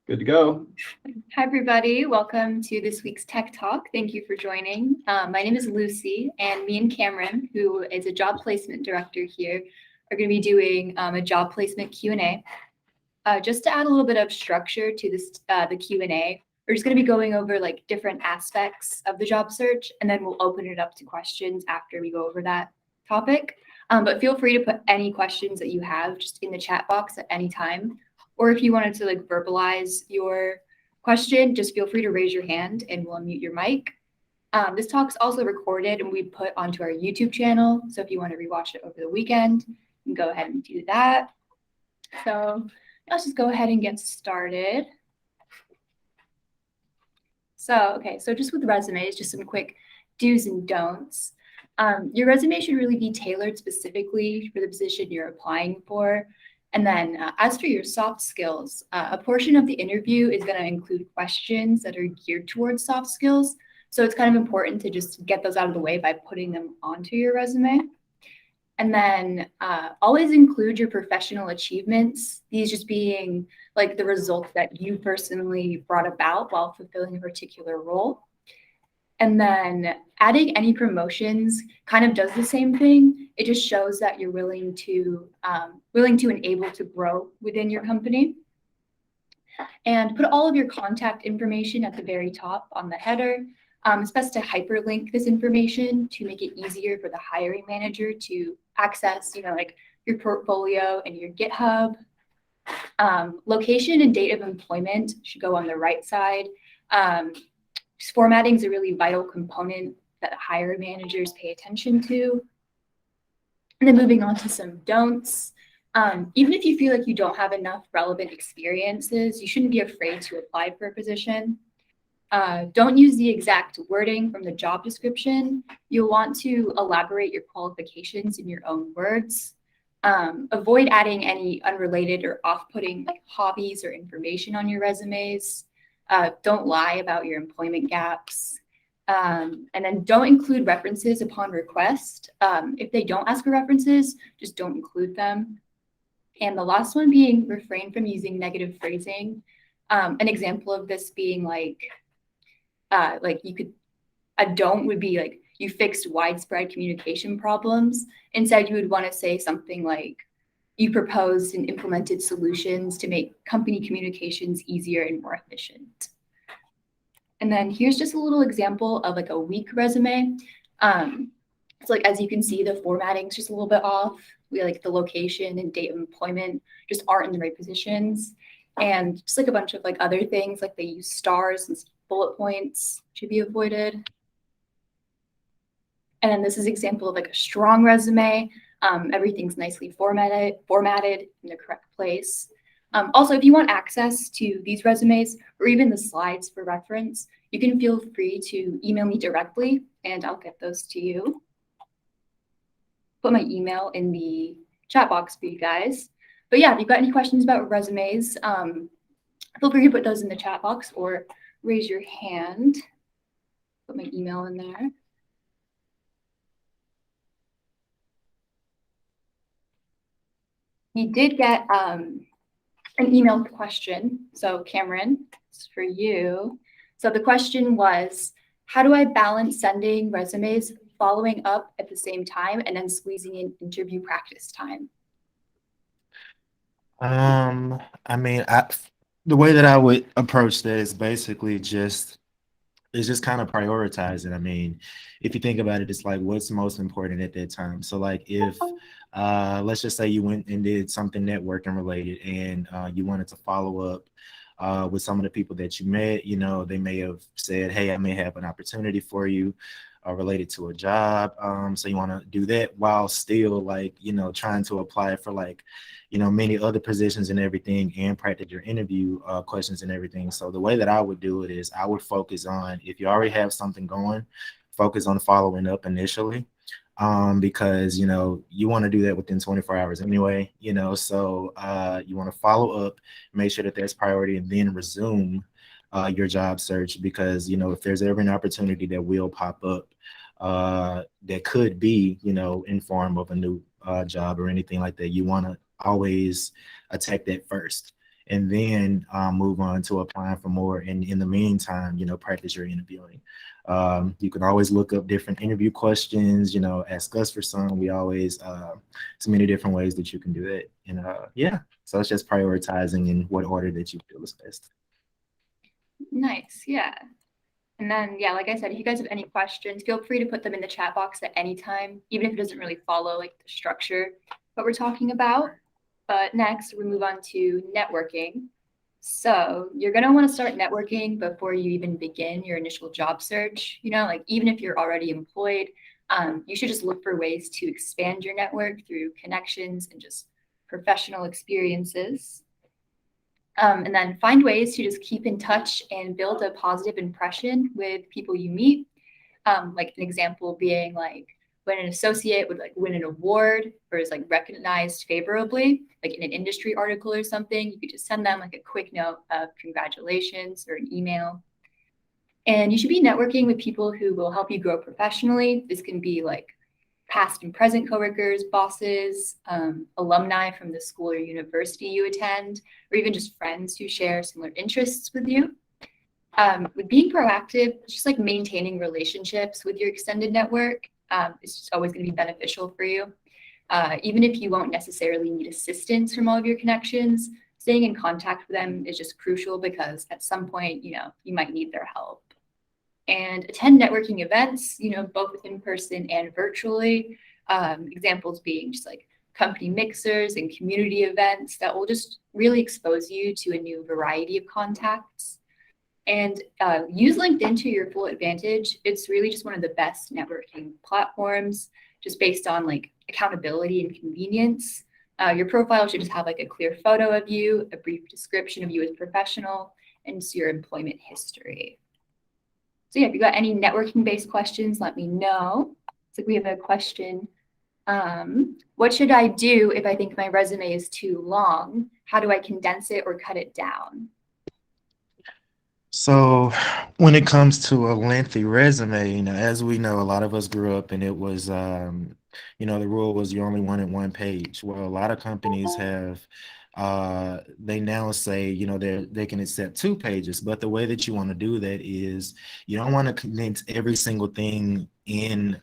Good to go. Hi, everybody. Welcome to this week's Tech Talk. Thank you for joining. My name is Lucy, and me and Cameron, who is a job placement director here, are going to be doing a job placement Q&A. Just to add a little bit of structure to this, the Q&A, we're just going to be going over like different aspects of the job search, and then we'll open it up to questions after we go over that topic. But feel free to put any questions that you have just in the chat box at any time. Or if you wanted to like verbalize your question, just feel free to raise your hand and we'll unmute your mic. This talk's also recorded and we put onto our YouTube channel. So if you want to rewatch it over the weekend, you can go ahead and do that. So let's just go ahead and get started. So just with resumes, just some quick do's and don'ts. Your resume should really be tailored specifically for the position you're applying for. And then as for your soft skills, a portion of the interview is going to include questions that are geared towards soft skills. So it's kind of important to just get those out of the way by putting them onto your resume. And then always include your professional achievements, these just being like the results that you personally brought about while fulfilling a particular role. And then adding any promotions kind of does the same thing. It just shows that you're willing to and able to grow within your company. And put all of your contact information at the very top on the header. It's best to hyperlink this information to make it easier for the hiring manager to access, like your portfolio and your GitHub. Location and date of employment should go on the right side. Formatting is a really vital component that hiring managers pay attention to. And then moving on to some don'ts. Even if you feel like you don't have enough relevant experiences, you shouldn't be afraid to apply for a position. Don't use the exact wording from the job description. You'll want to elaborate your qualifications in your own words. Avoid adding any unrelated or off-putting like hobbies or information on your resumes. Don't lie about your employment gaps. And then don't include references upon request. If they don't ask for references, just don't include them. And the last one being refrain from using negative phrasing. An example of this being a don't would be like, you fixed widespread communication problems. Instead, you would want to say something like, you proposed and implemented solutions to make company communications easier and more efficient. And then here's just a little example of like a weak resume. So like, as you can see, the formatting is just a little bit off. We like the location and date of employment just aren't in the right positions. And just like a bunch of like other things, like they use stars and bullet points should be avoided. And then this is an example of like a strong resume. Everything's nicely formatted in the correct place. Also, if you want access to these resumes or even the slides for reference, you can feel free to email me directly and I'll get those to you. Put my email in the chat box for you guys. But yeah, if you've got any questions about resumes, feel free to put those in the chat box or raise your hand. Put my email in there. We did get an email question. So Cameron, it's for you. So the question was, how do I balance sending resumes, following up at the same time, and then squeezing in interview practice time? The way that I would approach that is basically just kind of prioritizing. I mean, if you think about it, it's like what's most important at that time. So like if let's just say you went and did something networking related and you wanted to follow up with some of the people that you met, they may have said, hey, I may have an opportunity for you related to a job. So you want to do that while still trying to apply for many other positions and everything and practice your interview questions and everything. So the way that I would do it is I would focus on, if you already have something going, focus on following up initially. Because you want to do that within 24 hours anyway, so you want to follow up, make sure that there's priority, and then resume your job search, because if there's ever an opportunity that will pop up that could be in form of a new job or anything like that, you want to always attack that first. and then move on to applying for more. And in the meantime, practice your interviewing. You can always look up different interview questions, ask us for some. We always, so many different ways that you can do it. And yeah, so it's just prioritizing in what order that you feel is best. Nice. Yeah. And then, yeah, like I said, if you guys have any questions, feel free to put them in the chat box at any time, even if it doesn't really follow like the structure what we're talking about. But next, we move on to networking. So you're going to want to start networking before you even begin your initial job search. Like even if you're already employed, you should just look for ways to expand your network through connections and just professional experiences. And then find ways to just keep in touch and build a positive impression with people you meet. Like an example being like when an associate would like win an award or is like recognized favorably, like in an industry article or something, you could just send them like a quick note of congratulations or an email. And you should be networking with people who will help you grow professionally. This can be like past and present coworkers, bosses, alumni from the school or university you attend, or even just friends who share similar interests with you. With being proactive, it's just like maintaining relationships with your extended network. It's just always going to be beneficial for you. Even if you won't necessarily need assistance from all of your connections, staying in contact with them is just crucial because at some point, you might need their help. And attend networking events, both in person and virtually. Examples being just like company mixers and community events that will just really expose you to a new variety of contacts. And use LinkedIn to your full advantage. It's really just one of the best networking platforms, just based on like accountability and convenience. Your profile should just have like a clear photo of you, a brief description of you as a professional, and just your employment history. So yeah, if you got any networking based questions, let me know. It's like we have a question. What should I do if I think my resume is too long? How do I condense it or cut it down? So when it comes to a lengthy resume, as we know, a lot of us grew up and it was, the rule was you only wanted one page. Well, a lot of companies have, they now say, they can accept 2 pages, but the way that you want to do that is you don't want to condense every single thing in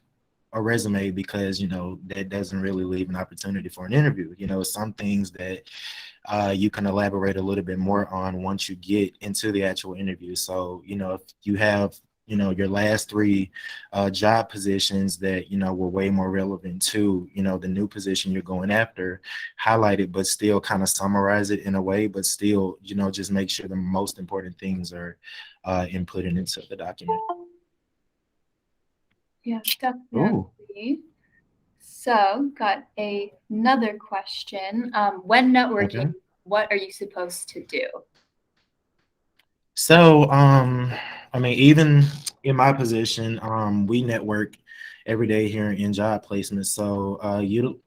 a resume because, that doesn't really leave an opportunity for an interview. Some things that you can elaborate a little bit more on once you get into the actual interview. So, if you have, your last 3 job positions that, were way more relevant to, the new position you're going after, highlight it, but still kind of summarize it in a way, but still, just make sure the most important things are inputted into the document. Yeah, Oh, definitely. So, got another question. When networking, okay. what are you supposed to do? So, I mean, even in my position, we network every day here in job placement. So,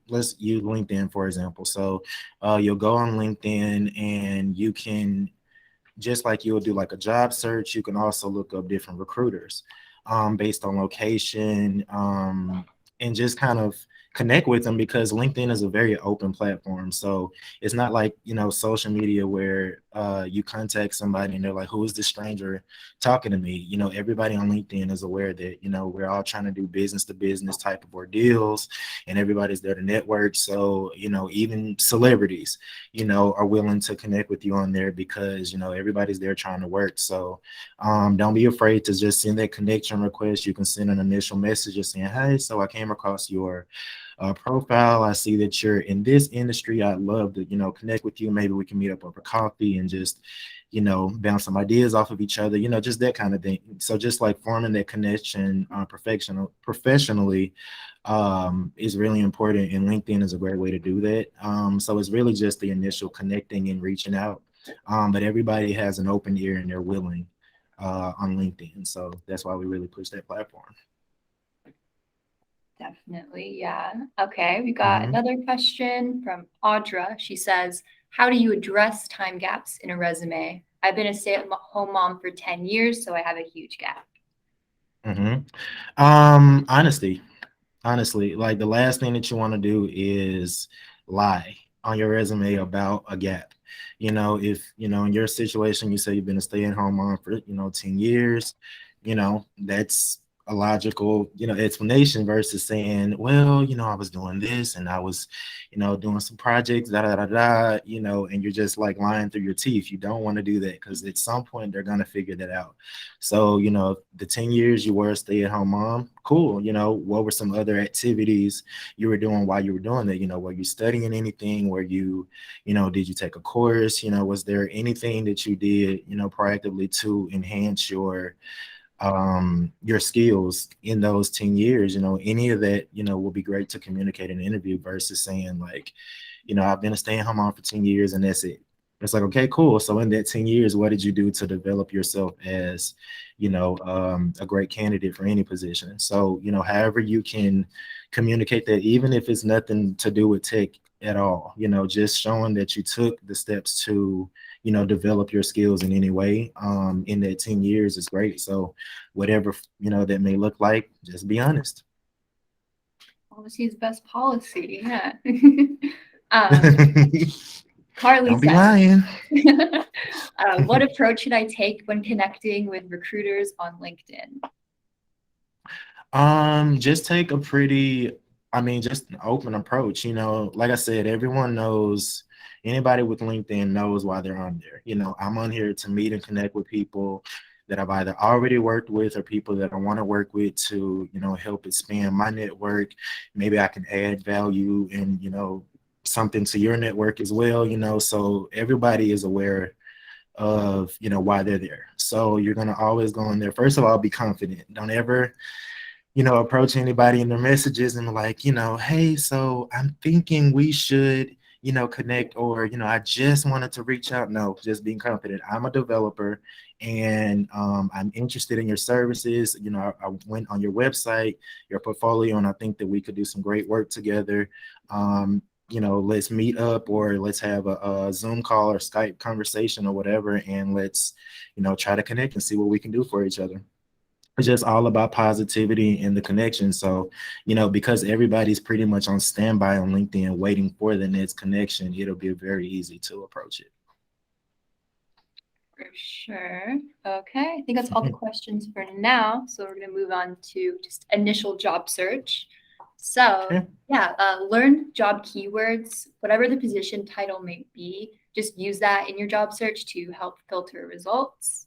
let's use LinkedIn for example. So, you'll go on LinkedIn and you can, just like you'll do like a job search, you can also look up different recruiters based on location, and just kind of connect with them because LinkedIn is a very open platform. So it's not like, social media where you contact somebody and they're like, who is this stranger talking to me? Everybody on LinkedIn is aware that, we're all trying to do business to business type of ordeals and everybody's there to network. So, even celebrities, are willing to connect with you on there because, everybody's there trying to work. So don't be afraid to just send that connection request. You can send an initial message just saying, hey, so I came across your profile. I see that you're in this industry. I'd love to, connect with you. Maybe we can meet up over coffee and just, bounce some ideas off of each other, just that kind of thing. So just like forming that connection professionally is really important. And LinkedIn is a great way to do that. So it's really just the initial connecting and reaching out. But everybody has an open ear and they're willing on LinkedIn. So that's why we really push that platform. Definitely, yeah. Okay, we got Mhm. another question from Audra. She says, how do you address time gaps in a resume? I've been a stay-at-home mom for 10 years, so I have a huge gap. Mhm. Honesty, honestly, like the last thing that you want to do is lie. on your resume about a gap. You know, if, you know, in your situation, you say you've been a stay-at-home mom for, you know, 10 years, you know, that's a logical, you know, explanation versus saying, well, you know, I was doing this and I was, you know, doing some projects, da da da da, you know, and you're just like lying through your teeth. You don't want to do that because at some point they're gonna figure that out. So, you know, the 10 years you were a stay-at-home mom, cool. You know, what were some other activities you were doing while you were doing that? You know, were you studying anything? Were you, you know, did you take a course? You know, was there anything that you did, you know, proactively to enhance your skills in those 10 years? You know, any of that, you know, will be great to communicate in an interview versus saying like, you know, I've been a stay-at-home mom for 10 years and that's it. It's like, okay, cool. So in that 10 years, what did you do to develop yourself as, you know, a great candidate for any position? So, you know, however you can communicate that, even if it's nothing to do with tech at all, you know, just showing that you took the steps to, you know, develop your skills in any way in that 10 years is great. So whatever, you know, that may look like, just be honest. Honesty is best policy. Yeah. Don't Carly be says, lying. what approach should I take when connecting with recruiters on LinkedIn? Just take a pretty, I mean, just an open approach. You know, like I said, everyone knows, anybody with LinkedIn knows why they're on there. You know, I'm on here to meet and connect with people that I've either already worked with or people that I want to work with to, you know, help expand my network. Maybe I can add value and, you know, something to your network as well, you know, so everybody is aware of, you know, why they're there. So you're going to always go in there. First of all, be confident. Don't ever, you know, approach anybody in their messages and like, you know, hey, so I'm thinking we should, you know, connect, or, you know, I just wanted to reach out. No, just being confident. I'm a developer and I'm interested in your services. You know, I went on your website, your portfolio, and I think that we could do some great work together. You know, let's meet up or let's have a Zoom call or Skype conversation or whatever, and let's, you know, try to connect and see what we can do for each other. It's just all about positivity and the connection. So, you know, because everybody's pretty much on standby on LinkedIn waiting for the next connection, it'll be very easy to approach it. For sure. Okay, I think that's all the questions for now. So we're going to move on to just initial job search. So Okay. yeah, learn job keywords, whatever the position title may be, just use that in your job search to help filter results.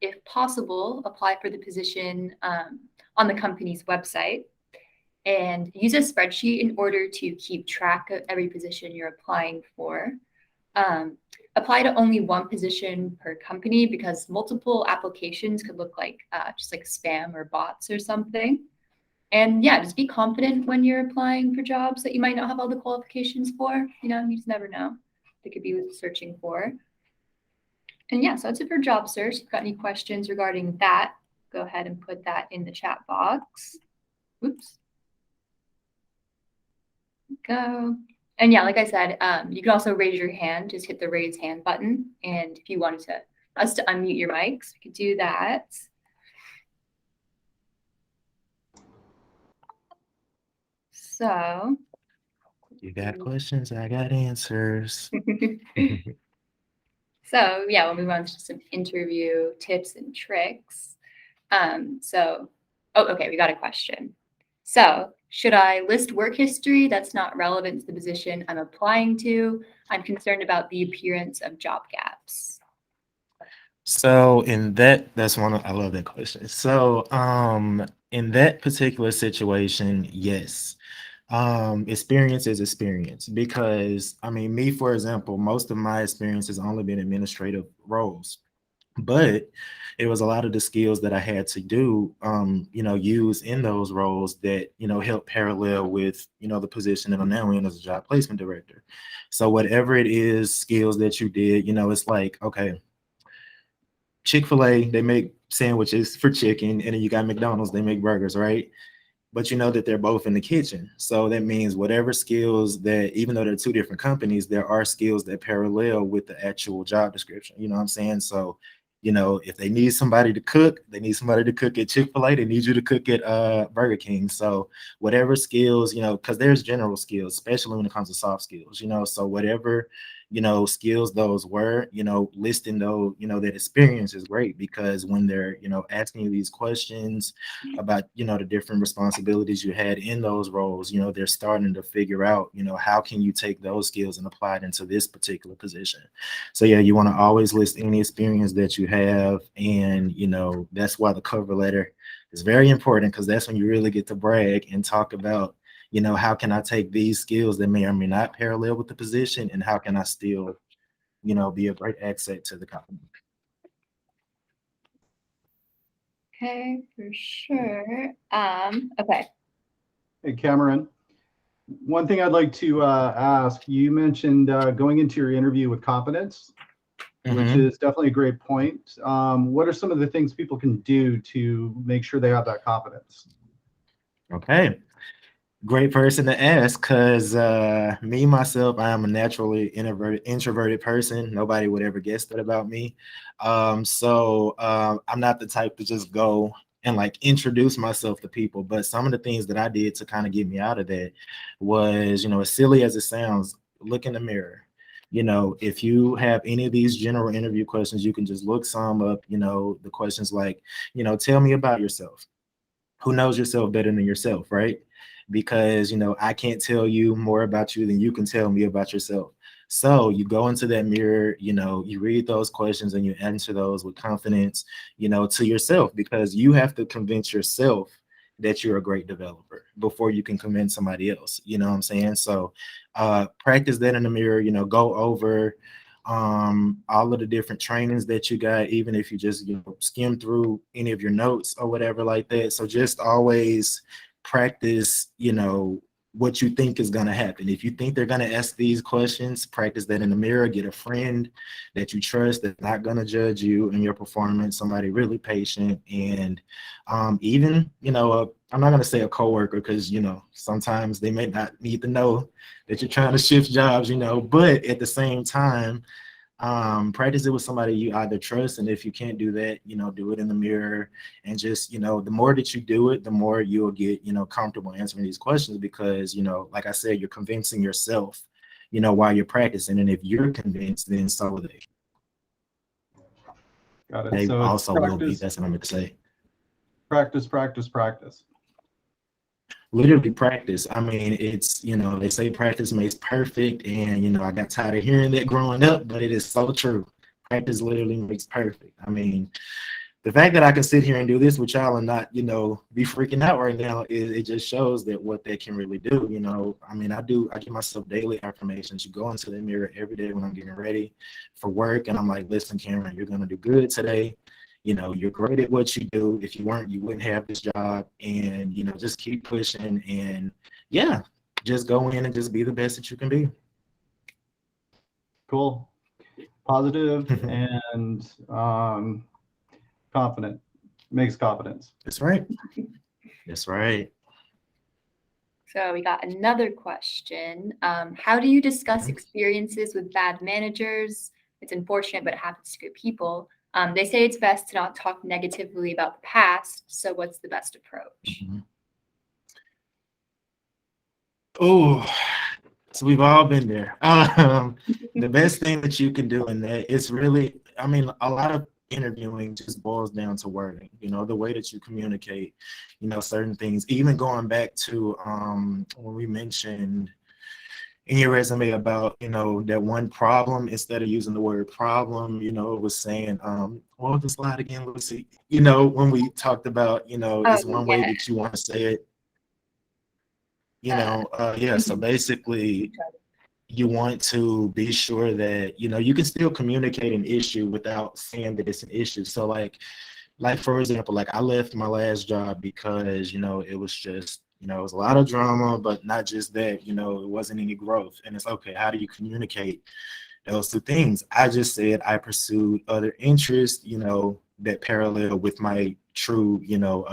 If possible, apply for the position on the company's website and use a spreadsheet in order to keep track of every position you're applying for. Um, apply to only one position per company because multiple applications could look like just like spam or bots or something. And yeah, just be confident when you're applying for jobs that you might not have all the qualifications for. You know, you just never know. They could be searching for. And yeah, so that's it for job search. If you've got any questions regarding that, go ahead and put that in the chat box. Oops. Go. And yeah, like I said, you can also raise your hand. Just hit the raise hand button. And if you wanted us to unmute your mics, we could do that. So You got questions, I got answers. so yeah, we'll move on to some interview tips and tricks. Okay, we got a question. So should I list work history that's not relevant to the position I'm applying to? I'm concerned about the appearance of job gaps. So in that, that's one of, I love that question. So in that particular situation, yes. Experience is experience because I mean, me, for example, most of my experience has only been administrative roles, but it was a lot of the skills that I had to do, you know, use in those roles that, you know, help parallel with, you know, the position that I'm now in as a job placement director. So whatever it is, skills that you did, you know, it's like, okay, Chick-fil-A, they make sandwiches for chicken, and then you got McDonald's, they make burgers, right? But you know that they're both in the kitchen. So that means whatever skills that, even though they're two different companies, there are skills that parallel with the actual job description. You know what I'm saying? So You know, if they need somebody to cook, they need somebody to cook at Chick-fil-A, they need you to cook at Burger King. So whatever skills, you know, because there's general skills, especially when it comes to soft skills, you know, so whatever, you know, skills those were, you know, listing those, you know, that experience is great, because when they're, you know, asking you these questions about, you know, the different responsibilities you had in those roles, you know, they're starting to figure out, you know, how can you take those skills and apply it into this particular position. So yeah, you want to always list any experience that you have, and you know, that's why the cover letter is very important, because that's when you really get to brag and talk about, you know, how can I take these skills that may or may not parallel with the position, and how can I still, you know, be a great asset to the company. Okay, for sure. Okay. Hey, Cameron, one thing I'd like to ask, you mentioned going into your interview with confidence, which is definitely a great point. What are some of the things people can do to make sure they have that confidence? Okay. Great person to ask, because me myself, I am a naturally introverted person. Nobody would ever guess that about me. I'm not the type to just go and like introduce myself to people. But some of the things that I did to kind of get me out of that was, you know, as silly as it sounds, look in the mirror. You know, if you have any of these general interview questions, you can just look some up. You know, the questions like, you know, tell me about yourself. Who knows yourself better than yourself, right? Because, you know, I can't tell you more about you than you can tell me about yourself. So you go into that mirror, you know, you read those questions and you answer those with confidence, you know, to yourself, because you have to convince yourself that you're a great developer before you can convince somebody else. You know what I'm saying? So practice that in the mirror, you know, go over all of the different trainings that you got, even if you just, you know, skim through any of your notes or whatever like that. So just always practice, you know, what you think is going to happen. If you think they're going to ask these questions, practice that in the mirror. Get a friend that you trust that's not going to judge you and your performance, somebody really patient. And even, you know, I'm not going to say a coworker, because, you know, sometimes they may not need to know that you're trying to shift jobs, you know, but at the same time, practice it with somebody you either trust, and if you can't do that, you know, do it in the mirror. And just, you know, the more that you do it, the more you'll get, you know, comfortable answering these questions, because, you know, like I said, you're convincing yourself, you know, while you're practicing, and if you're convinced, then so are they. Got it. They So it's also will be. practice, That's what I'm going to say. practice, practice, practice. Literally practice. I mean, it's, you know, they say practice makes perfect, and you know, I got tired of hearing that growing up, but it is so true. Practice literally makes perfect. I mean, the fact that I can sit here and do this with y'all and not, you know, be freaking out right now, it just shows that what they can really do. You know, I mean, I give myself daily affirmations. You go into the mirror every day when I'm getting ready for work, and I'm like, listen, Cameron, you're gonna do good today. You know, you're great at what you do. If you weren't, you wouldn't have this job. And, you know, just keep pushing, and yeah, just go in and just be the best that you can be. Cool. Positive and confident. Makes confidence. That's right. That's right. So we got another question. How do you discuss experiences with bad managers? It's unfortunate, but it happens to good people. They say it's best to not talk negatively about the past. So what's the best approach? Oh, so we've all been there. The best thing that you can do in that is really, I mean, a lot of interviewing just boils down to wording, you know, the way that you communicate, you know, certain things. Even going back to when we mentioned in your resume about, you know, that one problem, instead of using the word problem, you know, it was saying, what was the slide again, Lucy? You know, when we talked about, you know, it's one way that you want to say it, you know, yeah. So basically, you want to be sure that, you know, you can still communicate an issue without saying that it's an issue. So like for example, like I left my last job because, you know, it was just, you know, it was a lot of drama, but not just that, you know, it wasn't any growth. And it's okay, how do you communicate those two things? I just said I pursued other interests, you know, that parallel with my true, you know,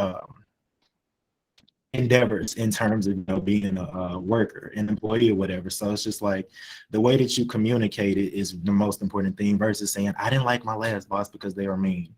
endeavors in terms of, you know, being a worker, an employee or whatever. So it's just like the way that you communicate it is the most important thing versus saying, I didn't like my last boss because they were mean.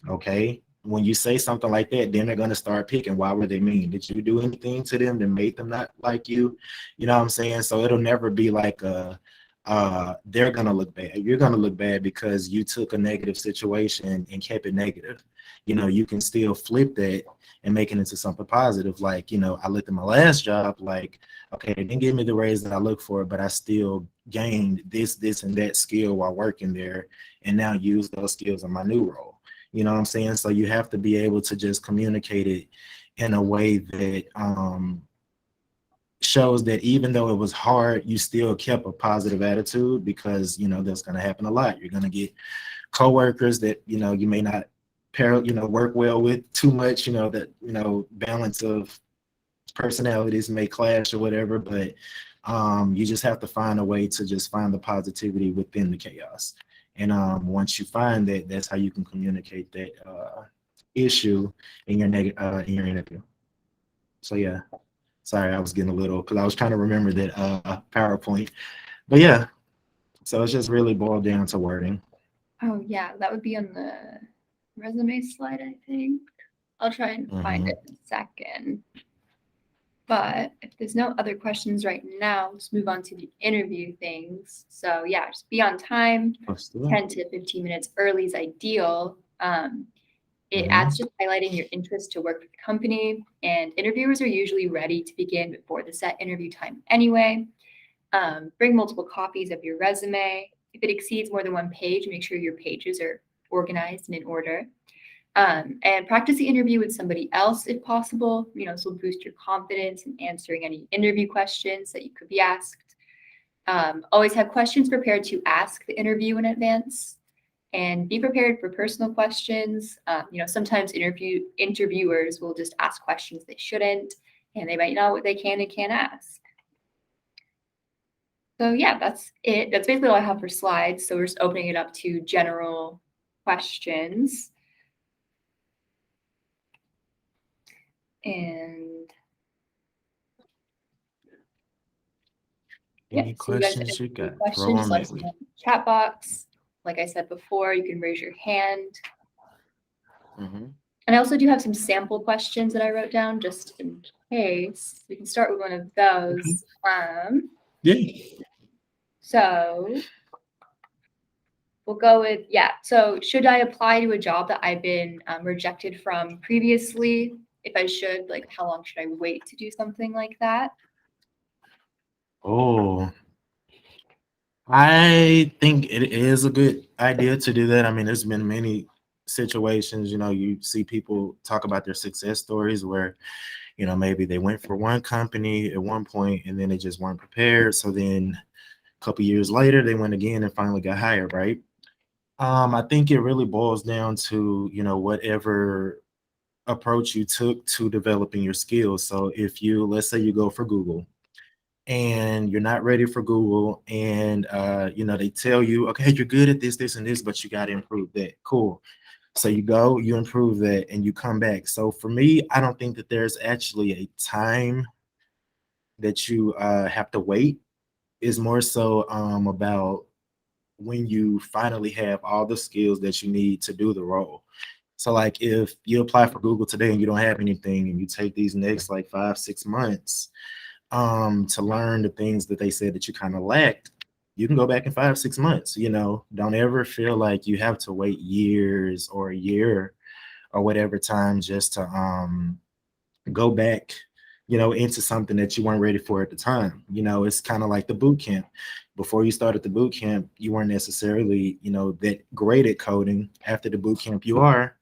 Okay. When you say something like that, then they're going to start picking. Why were they mean? Did you do anything to them that made them not like you? You know what I'm saying? So it'll never be like they're going to look bad. You're going to look bad because you took a negative situation and kept it negative. You know, you can still flip that and make it into something positive. Like, you know, I looked at my last job, like, okay, they didn't give me the raise that I looked for, but I still gained this, and that skill while working there, and now use those skills in my new role. You know what I'm saying? So you have to be able to just communicate it in a way that shows that even though it was hard, you still kept a positive attitude, because, you know, that's going to happen a lot. You're going to get coworkers that, you know, you may not work well with too much, you know, that, you know, balance of personalities may clash or whatever, but you just have to find a way to just find the positivity within the chaos. And once you find that, that's how you can communicate that issue in your in your interview. So yeah, sorry, I was getting a little, because I was trying to remember that PowerPoint. But yeah, so it's just really boiled down to wording. Oh yeah, that would be on the resume slide, I think. I'll try and find it in a second. But if there's no other questions right now, let's move on to the interview things. So yeah, just be on time. 10 to 15 minutes early is ideal. It adds just highlighting your interest to work with the company, and interviewers are usually ready to begin before the set interview time anyway. Bring multiple copies of your resume. If it exceeds more than one page, make sure your pages are organized and in order. And practice the interview with somebody else if possible. You know, this will boost your confidence in answering any interview questions that you could be asked. Always have questions prepared to ask the interview in advance, and be prepared for personal questions. You know, sometimes interviewers will just ask questions they shouldn't, and they might know what they can and can't ask. So yeah, that's it. That's basically all I have for slides. So we're just opening it up to general questions. And any questions you got? Throw them at me. Chat box. Like I said before, you can raise your hand. And I also do have some sample questions that I wrote down just in case. We can start with one of those. So we'll go with, so should I apply to a job that I've been rejected from previously? If I should, like, how long should I wait to do something like that? Oh, I think it is a good idea to do that. I mean, there's been many situations, you know, you see people talk about their success stories where, you know, maybe they went for one company at one point and then they just weren't prepared. So then a couple years later, they went again and finally got hired, right? I think it really boils down to, you know, whatever approach you took to developing your skills. So if you, let's say you go for Google and you're not ready for Google, and you know, they tell you, okay, you're good at this, this, and this, but you got to improve that. Cool. So you go, you improve that, and you come back. So for me, I don't think that there's actually a time that you have to wait. It's more so about when you finally have all the skills that you need to do the role. So like if you apply for Google today and you don't have anything, and you take these next like 5-6 months to learn the things that they said that you kind of lacked, you can go back in 5-6 months. You know, don't ever feel like you have to wait years or a year or whatever time just to go back, you know, into something that you weren't ready for at the time. You know, it's kind of like the boot camp. Before you started the boot camp, you weren't necessarily, you know, that great at coding. After the boot camp, you are.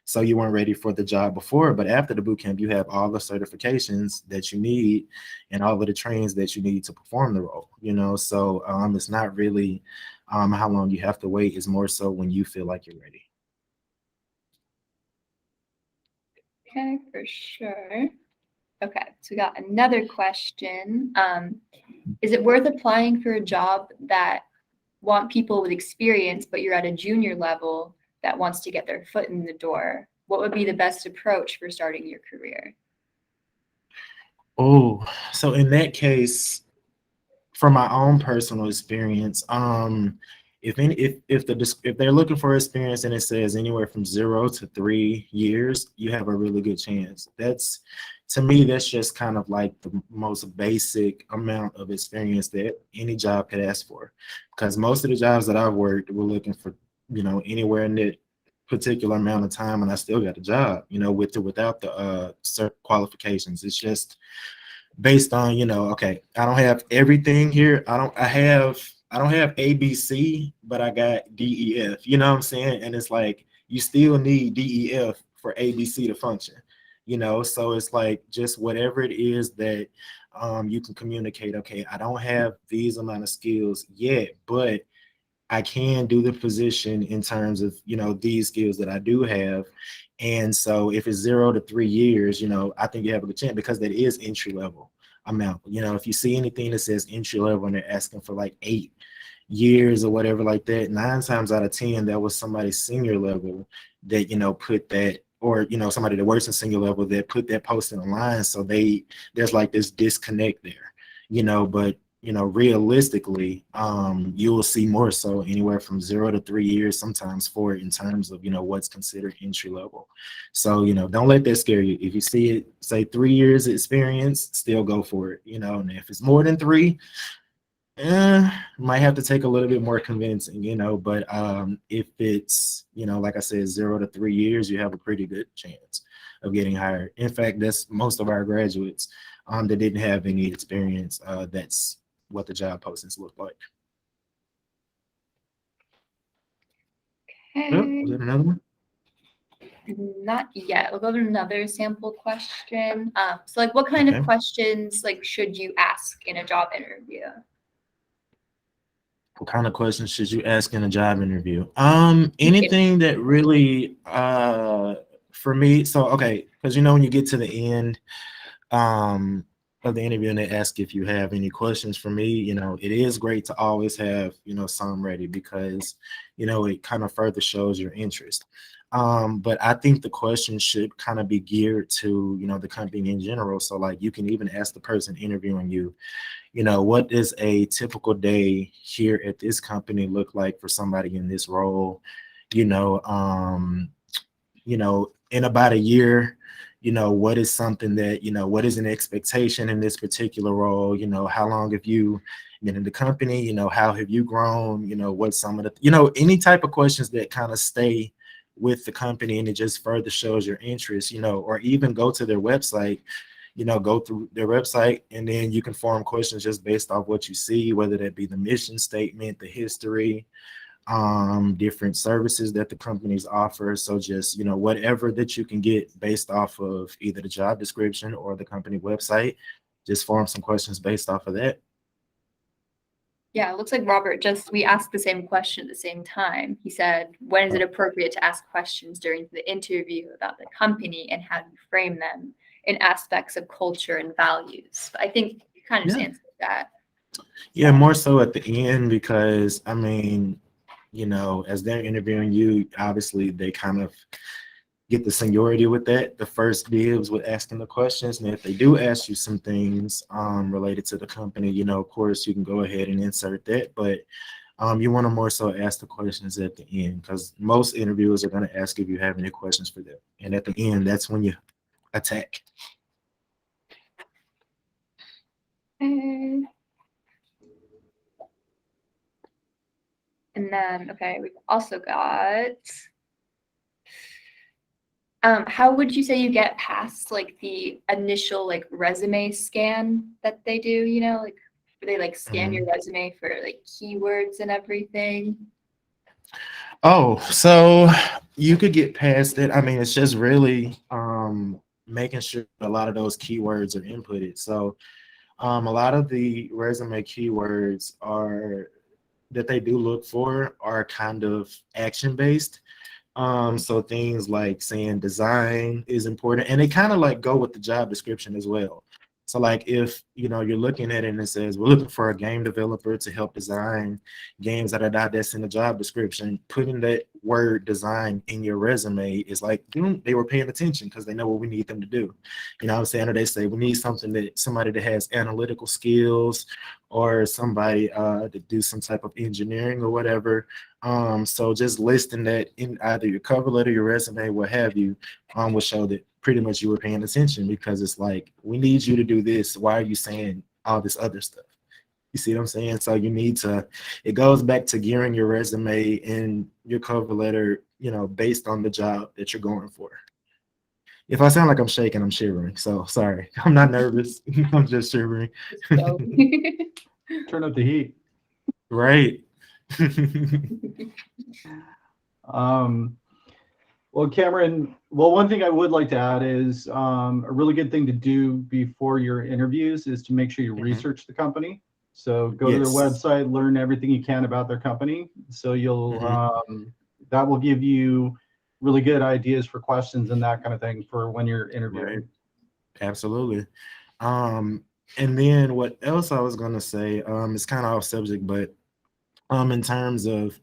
So you weren't ready for the job before, but after the boot camp, you have all the certifications that you need and all of the trainings that you need to perform the role, you know? So it's not really how long you have to wait. It's more so when you feel like you're ready. Okay, for sure. Okay, so we got another question. Is it worth applying for a job that want people with experience, but you're at a junior level that wants to get their foot in the door? What would be the best approach for starting your career? Oh, so in that case, from my own personal experience, if they're looking for experience and it says anywhere from 0 to 3 years, you have a really good chance. That's, to me, that's just kind of like the most basic amount of experience that any job could ask for. Because most of the jobs that I've worked were looking for, anywhere in that particular amount of time, and I still got a job, with or without the certain qualifications. It's just based on, okay, I don't have everything here. I don't have ABC, but I got DEF. You know what I'm saying? And it's like you still need DEF for ABC to function. So it's like just whatever it is that you can communicate. Okay, I don't have these amount of skills yet, but I can do the position in terms of, these skills that I do have. And so if it's 0 to 3 years, I think you have a good chance because that is entry level amount. If you see anything that says entry level and they're asking for like 8 years or whatever like that, 9 times out of 10, that was somebody senior level that, put that, or, somebody that works in senior level that put that posting online. So there's like this disconnect there, but realistically, you will see more so anywhere from 0 to 3 years, sometimes 4 in terms of, what's considered entry level. So, don't let that scare you. If you see it, say 3 years experience, still go for it, and if it's more than 3, might have to take a little bit more convincing, but if it's, like I said, 0 to 3 years, you have a pretty good chance of getting hired. In fact, that's most of our graduates that didn't have any experience. That's what the job postings look like. Oh, Okay. was that another one? Not yet. We'll go to another sample question. So like what kind of Okay. questions like should you ask in a job interview? What kind of questions should you ask in a job interview? Anything that really, for me, so okay, because when you get to the end of the interview and they ask if you have any questions for me, it is great to always have, some ready because, it kind of further shows your interest. But I think the question should kind of be geared to, the company in general. So like you can even ask the person interviewing you, what does a typical day here at this company look like for somebody in this role? You know, um, in about a year, what is something that, what is an expectation in this particular role? How long have you been in the company? How have you grown? What's some of the, any type of questions that kind of stay with the company and it just further shows your interest, or even go to their website, go through their website and then you can form questions just based off what you see, whether that be the mission statement, the history, different services that the companies offer. So just, whatever that you can get based off of either the job description or the company website, just form some questions based off of that. Yeah, it looks like Robert we asked the same question at the same time. He said, when is it appropriate to ask questions during the interview about the company and how do you frame them in aspects of culture and values? I think you kind of just answered that. Yeah, more so at the end because I mean, as they're interviewing you, obviously they kind of get the seniority with that, the first dibs with asking the questions. And if they do ask you some things related to the company, of course you can go ahead and insert that. But you want to more so ask the questions at the end because most interviewers are going to ask if you have any questions for them. And at the end, that's when you attack. And then, okay, we've also got, how would you say you get past like the initial like resume scan that they do, like they like scan your resume for like keywords and everything? Oh, so you could get past it. I mean, it's just really making sure a lot of those keywords are inputted. So a lot of the resume keywords are that they do look for are kind of action based. So things like saying design is important, and they kind of like go with the job description as well. So like if you're looking at it and it says we're looking for a game developer to help design games that are not that's in the job description, putting that word design in your resume is like they were paying attention because they know what we need them to do. You know what I'm saying? Or they say we need somebody that has analytical skills or somebody to do some type of engineering or whatever. So just listing that in either your cover letter, your resume, what have you, will show that pretty much you were paying attention because it's like, we need you to do this. Why are you saying all this other stuff? You see what I'm saying? So you need to, it goes back to gearing your resume and your cover letter, based on the job that you're going for. If I sound like I'm shaking, I'm shivering. So sorry, I'm not nervous. I'm just shivering. So, Turn up the heat. Right. Well, Cameron, one thing I would like to add is a really good thing to do before your interviews is to make sure you research the company. So go to their Yes. website, learn everything you can about their company. So you'll that will give you really good ideas for questions and that kind of thing for when you're interviewing. Right. Absolutely. And then what else I was gonna say, it's kind of off subject, but in terms of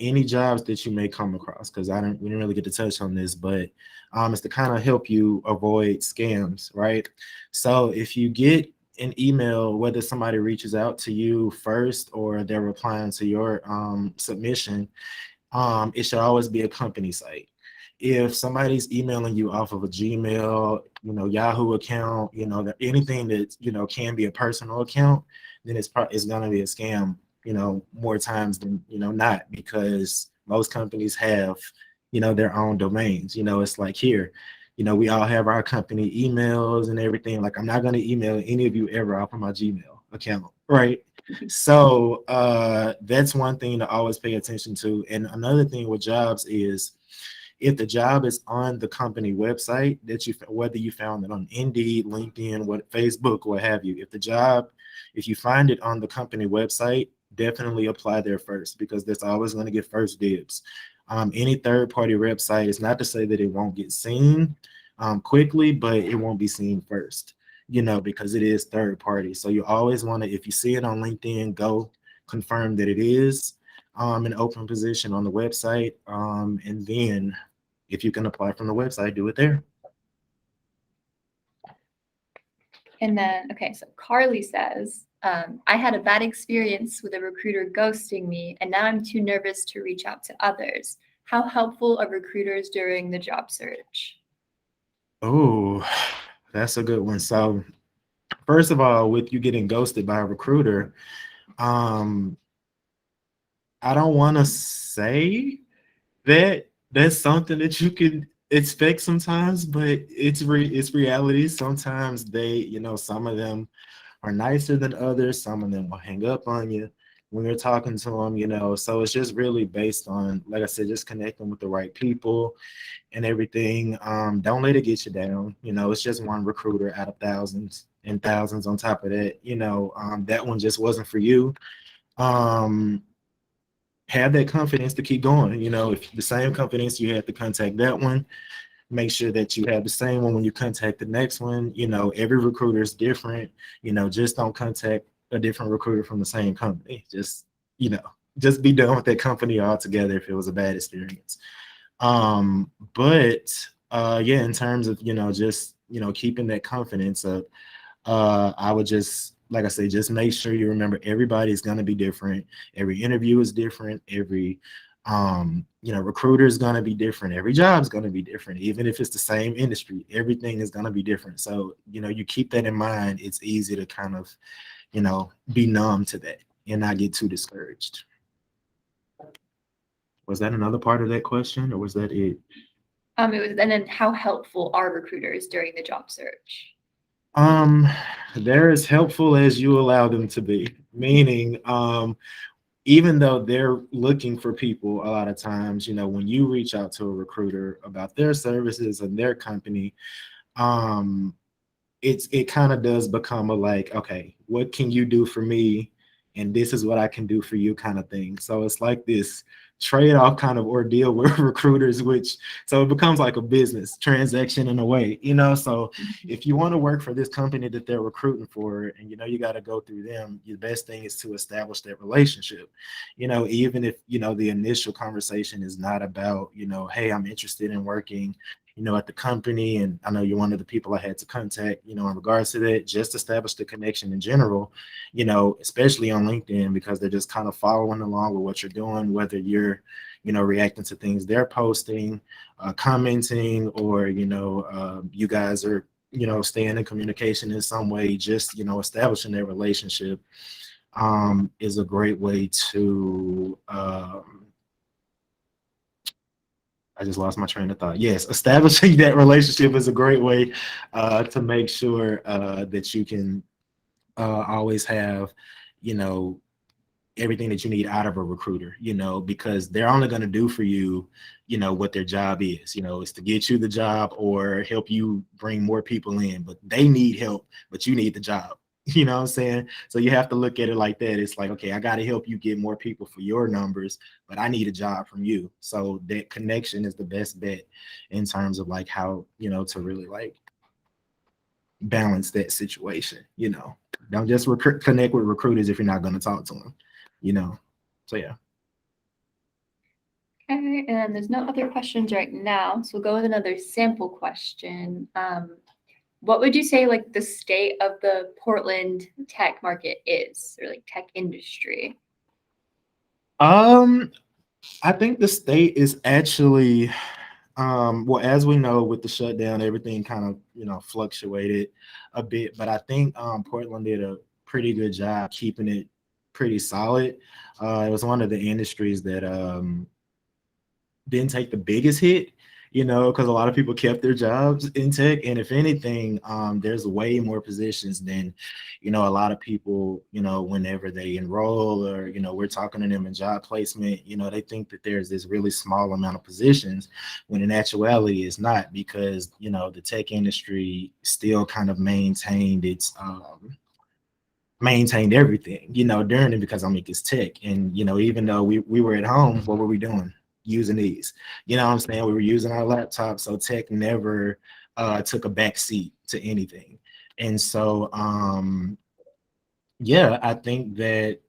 any jobs that you may come across, because we didn't really get to touch on this, but it's to kind of help you avoid scams, right? So if you get an email, whether somebody reaches out to you first or they're replying to your submission, it should always be a company site. If somebody's emailing you off of a Gmail, Yahoo account, anything that can be a personal account, then it's going to be a scam, more times than not, because most companies have their own domains. It's like here, we all have our company emails and everything. Like, I'm not going to email any of you ever off of my Gmail account, right? So that's one thing to always pay attention to. And another thing with jobs is, if the job is on the company website that whether you found it on Indeed, LinkedIn, Facebook, what have you, if you find it on the company website, definitely apply there first, because that's always going to get first dibs. Any third-party website is not to say that it won't get seen quickly, but it won't be seen first, because it is third party. So you always want to, if you see it on LinkedIn, go confirm that it is an open position on the website. And then if you can apply from the website, do it there. and then, okay, so Carly says, I had a bad experience with a recruiter ghosting me, and now I'm too nervous to reach out to others. How helpful are recruiters during the job search? Oh, that's a good one. So first of all, with you getting ghosted by a recruiter, I don't want to say that that's something that you can expect sometimes, but it's reality. Sometimes some of them are nicer than others. Some of them will hang up on you when you're talking to them, so it's just really based on, like I said, just connecting with the right people and everything. Don't let it get you down. It's just one recruiter out of thousands and thousands on top of that. That one just wasn't for you. Have that confidence to keep going. If the same confidence you had to contact that one, make sure that you have the same one when you contact the next one. Every recruiter is different. Just don't contact a different recruiter from the same company. Just be done with that company altogether if it was a bad experience. But yeah, in terms of just keeping that confidence up, I would just, like I say, just make sure you remember everybody is going to be different. Every interview is different. Every recruiter is going to be different. Every job is going to be different. Even if it's the same industry, everything is going to be different. So you keep that in mind. It's easy to kind of be numb to that and not get too discouraged. Was that another part of that question, or was that it? It was, and then how helpful are recruiters during the job search? They're as helpful as you allow them to be. Meaning, even though they're looking for people, a lot of times, when you reach out to a recruiter about their services and their company, it kind of does become a like, okay, what can you do for me and this is what I can do for you kind of thing. So it's like this trade-off kind of ordeal with recruiters, which so it becomes like a business transaction in a way, you know. So if you want to work for this company that they're recruiting for, and you know you got to go through them, the best thing is to establish that relationship, you know, even if you know the initial conversation is not about, you know, hey, I'm interested in working, you know, at the company, and I know you're one of the people I had to contact, you know, in regards to that. Just establish the connection in general, you know, especially on LinkedIn, because they're just kind of following along with what you're doing, whether you're, you know, reacting to things they're posting, commenting, or, you know, you guys are, you know, staying in communication in some way. Just, you know, establishing that relationship is a great way to, I just lost my train of thought. Yes, establishing that relationship is a great way to make sure that you can always have, you know, everything that you need out of a recruiter, you know, because they're only going to do for you, you know, what their job is, you know, is to get you the job or help you bring more people in, but they need help, but you need the job. You know what I'm saying? So you have to look at it like that. It's like, okay, I got to help you get more people for your numbers, but I need a job from you. So that connection is the best bet in terms of like how, you know, to really like balance that situation, you know. Don't just connect with recruiters if you're not going to talk to them, you know. So yeah. Okay, and there's no other questions right now, so we'll go with another sample question. What would you say like the state of the Portland tech market is, or like tech industry? I think the state is actually well, as we know, with the shutdown, everything kind of, you know, fluctuated a bit, but I think Portland did a pretty good job keeping it pretty solid. It was one of the industries that didn't take the biggest hit, you know, because a lot of people kept their jobs in tech. And if anything, there's way more positions than, you know, a lot of people, you know, whenever they enroll or, you know, we're talking to them in job placement, you know, they think that there's this really small amount of positions when in actuality it's not, because, you know, the tech industry still kind of maintained its, maintained everything, you know, during it, because I mean, it's tech. And, you know, even though we were at home, what were we doing? Using these, you know what I'm saying? We were using our laptops. So tech never took a back seat to anything. And so, yeah, I think that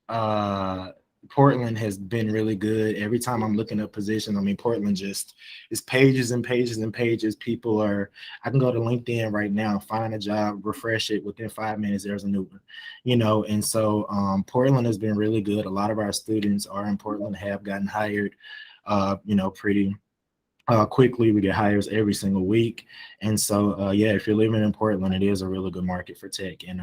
uh, Portland has been really good. Every time I'm looking at position, I mean, Portland just is pages and pages and pages. People are, I can go to LinkedIn right now, find a job, refresh it. Within 5 minutes, there's a new one, you know? And so Portland has been really good. A lot of our students are in Portland, have gotten hired, you know, pretty quickly. We get hires every single week. And so, yeah, if you're living in Portland, it is a really good market for tech. And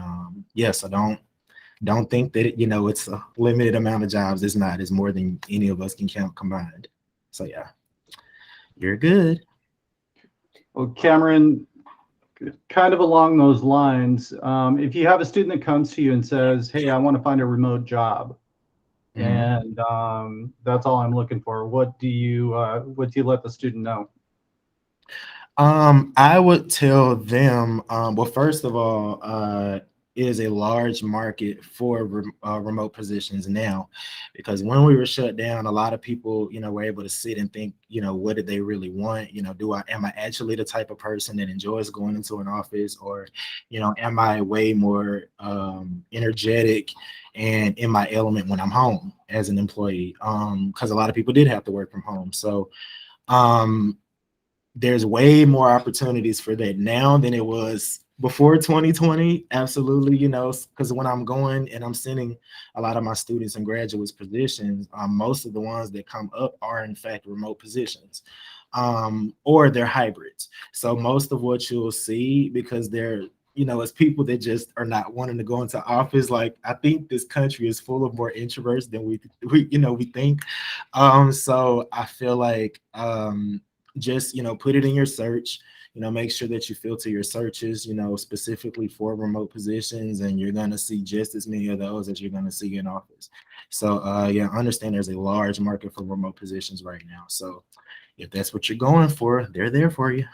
yes, I don't think that it, you know, it's a limited amount of jobs. It's not. It's more than any of us can count combined. So yeah, you're good. Well, Cameron, kind of along those lines, if you have a student that comes to you and says, "Hey, I want to find a remote job," and that's all I'm looking for, what do you let the student know? I would tell them, well, first of all, it is a large market for remote positions now, because when we were shut down, a lot of people, you know, were able to sit and think, you know, what did they really want? You know, am I actually the type of person that enjoys going into an office, or, you know, am I way more energetic and in my element when I'm home as an employee? Because a lot of people did have to work from home. So, there's way more opportunities for that now than it was before 2020. Absolutely, you know, because when I'm going and I'm sending a lot of my students and graduates positions, most of the ones that come up are in fact remote positions, or they're hybrids. So most of what you'll see, because they're, you know, it's people that just are not wanting to go into office. Like, I think this country is full of more introverts than we think. So I feel like just, you know, put it in your search, you know, make sure that you filter your searches, you know, specifically for remote positions, and you're going to see just as many of those as you're going to see in office. So yeah, understand there's a large market for remote positions right now. So if that's what you're going for, they're there for you.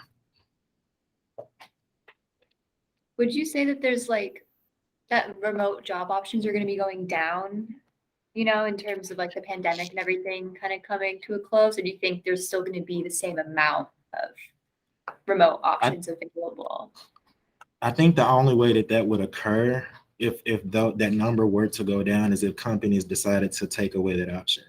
Would you say that there's like that remote job options are going to be going down, you know, in terms of like the pandemic and everything kind of coming to a close? Or do you think there's still going to be the same amount of remote options available? I think the only way that that would occur that number were to go down is if companies decided to take away that option.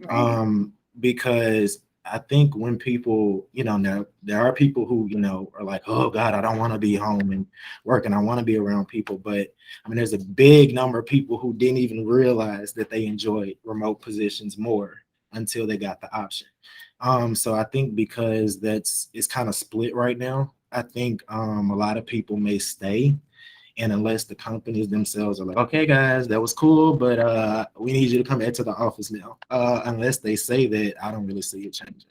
Right. Because I think when people, now there are people who, are like, oh God, I don't want to be home and working. I want to be around people. But I mean, there's a big number of people who didn't even realize that they enjoyed remote positions more until they got the option. So I think because it's kind of split right now, I think a lot of people may stay. And unless the companies themselves are like, okay, guys, that was cool, but we need you to come back to the office now. Unless they say that, I don't really see it changing.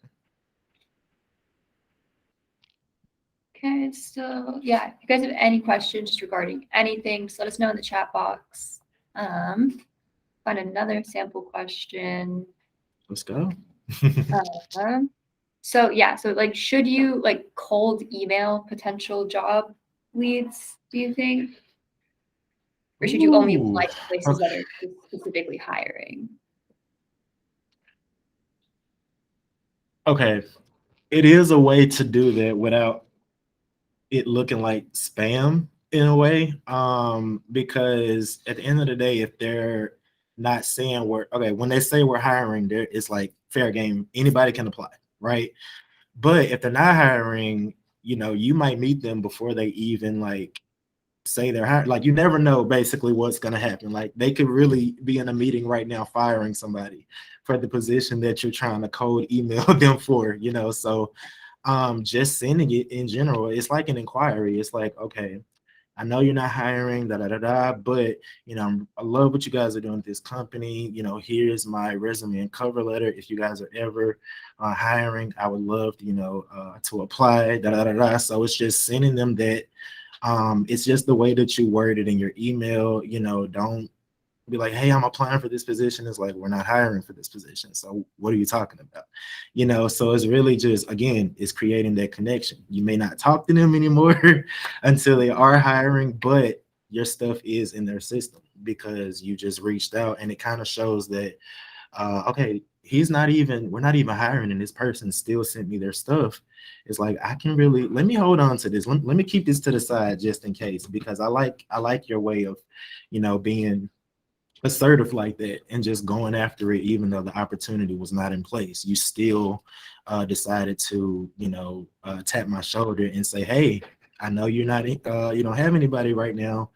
Okay, so yeah, if you guys have any questions just regarding anything, just let us know in the chat box. Find another sample question. Let's go. So yeah, so like, should you like cold email potential job leads, do you think? Or should you only apply to places that are specifically hiring? Okay. It is a way to do that without it looking like spam in a way. Because at the end of the day, if they're not saying when they say we're hiring, it's like fair game. Anybody can apply, right? But if they're not hiring, you might meet them before they even like say they're hiring. Like you never know basically what's going to happen. Like they could really be in a meeting right now firing somebody for the position that you're trying to cold email them for, So just sending it in general, it's like an inquiry. It's like, okay, I know you're not hiring, but I love what you guys are doing with this company. Here's my resume and cover letter. If you guys are ever hiring, I would love, to apply, So it's just sending them that. It's just the way that you word it in your email. Don't be like, hey, I'm applying for this position. It's like, we're not hiring for this position. So what are you talking about? So it's really just, again, it's creating that connection. You may not talk to them anymore until they are hiring, but your stuff is in their system because you just reached out, and it kind of shows that, okay, we're not even hiring, and this person still sent me their stuff. It's like, let me hold on to this. Let me keep this to the side just in case, because I like your way of, being assertive like that and just going after it, even though the opportunity was not in place. You still decided to, tap my shoulder and say, hey, I know you're not, you don't have anybody right now,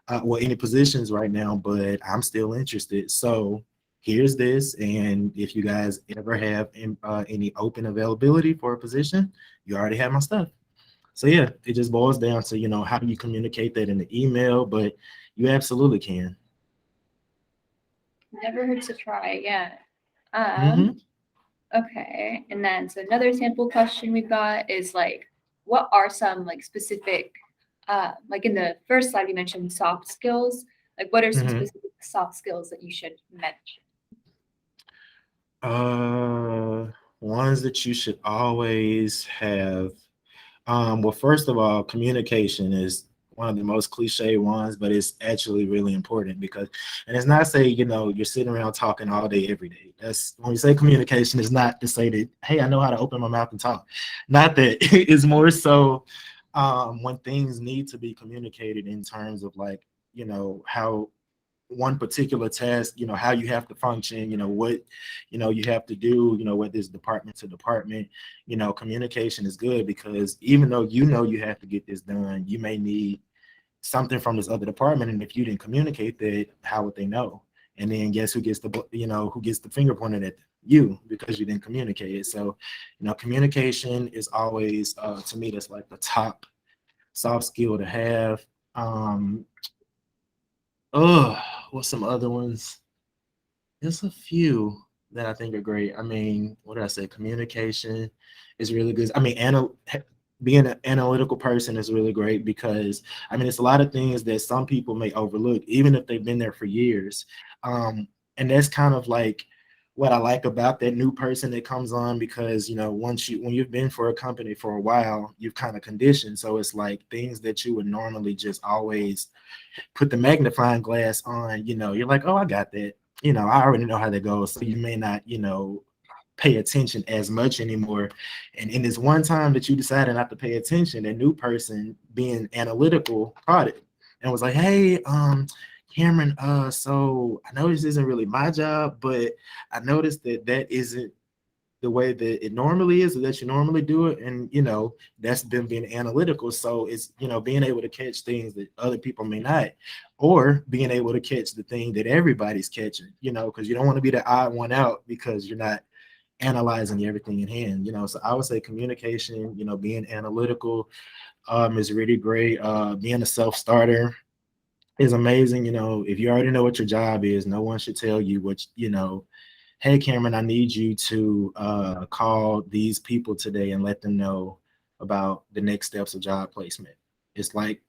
any positions right now, but I'm still interested. So here's this. And if you guys ever have any open availability for a position, you already have my stuff. So yeah, it just boils down to, how do you communicate that in the email, but you absolutely can. Never hurts to try, yeah. Mhm. Okay, and then so another sample question we've got is like, what are some like specific, like in the first slide you mentioned soft skills. Like, what are some Mhm. specific soft skills that you should mention? Ones that you should always have. Well, first of all, communication is one of the most cliche ones, but it's actually really important and it's not say, you're sitting around talking all day, every day. That's when we say communication, is not to say that, hey, I know how to open my mouth and talk. Not that. It's more so when things need to be communicated in terms of like, how one particular task, how you have to function, what, you have to do, whether it's department to department, communication is good, because even though you have to get this done, you may need something from this other department. And if you didn't communicate that, how would they know? And then guess who gets the finger pointed at you because you didn't communicate it. So, communication is always, to me, that's like the top soft skill to have. Oh, what's some other ones? There's a few that I think are great. I mean, what did I say? Communication is really good. I mean, being an analytical person is really great because, I mean, it's a lot of things that some people may overlook, even if they've been there for years. And that's kind of like what I like about that new person that comes on, because when you've been for a company for a while, you've kind of conditioned. So it's like things that you would normally just always put the magnifying glass on, you're like, oh, I got that. I already know how that goes. So you may not, pay attention as much anymore. And in this one time that you decided not to pay attention, a new person being analytical caught it and was like, hey, Cameron, so I know this isn't really my job, but I noticed that isn't the way that it normally is, or that you normally do it. And that's them being analytical. So it's being able to catch things that other people may not, or being able to catch the thing that everybody's catching, because you don't want to be the odd one out because you're not analyzing everything in hand. So I would say communication, being analytical is really great. Being a self-starter is amazing. If you already know what your job is, no one should tell you what, hey, Cameron, I need you to call these people today and let them know about the next steps of job placement. It's like,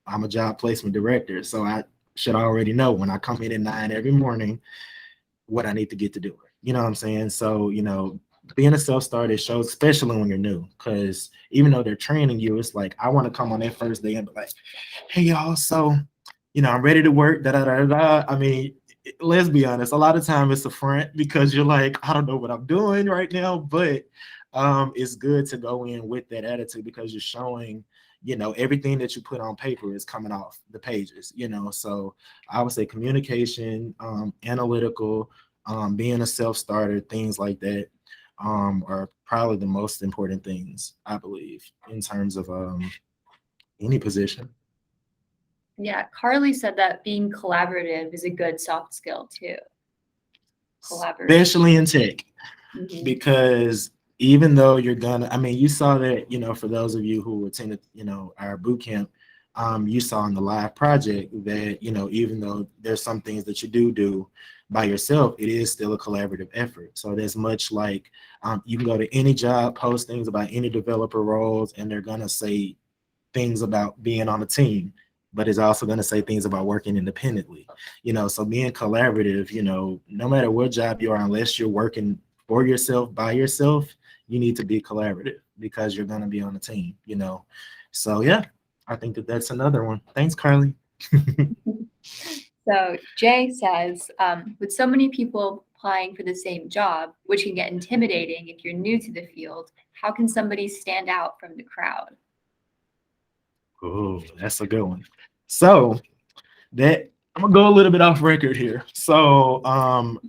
I'm a job placement director, so I should already know when I come in at 9 every morning what I need to get to doing. You know what I'm saying? So, being a self-starter shows, especially when you're new, because even though they're training you, it's like, I want to come on that first day and be like, hey, y'all, so, I'm ready to work, da, da, da, da. I mean, let's be honest, a lot of time it's a front because you're like, I don't know what I'm doing right now, but it's good to go in with that attitude because you're showing, everything that you put on paper is coming off the pages, so I would say communication, analytical, being a self-starter, things like that are probably the most important things, I believe, in terms of any position. Yeah, Carly said that being collaborative is a good soft skill too. Collaboration. Especially in tech, Mhm. because even though you're gonna, I mean, you saw that, for those of you who attended, our boot camp, you saw in the live project that, even though there's some things that you do by yourself, it is still a collaborative effort. So there's much like, you can go to any job postings about any developer roles, and they're gonna say things about being on a team, but it's also going to say things about working independently. So being collaborative, no matter what job you are, unless you're working for yourself, by yourself, you need to be collaborative because you're going to be on a team. So yeah, I think that's another one. Thanks, Carly. So Jay says, with so many people applying for the same job, which can get intimidating if you're new to the field, how can somebody stand out from the crowd? Oh, that's a good one. So that I'm gonna go a little bit off record here. So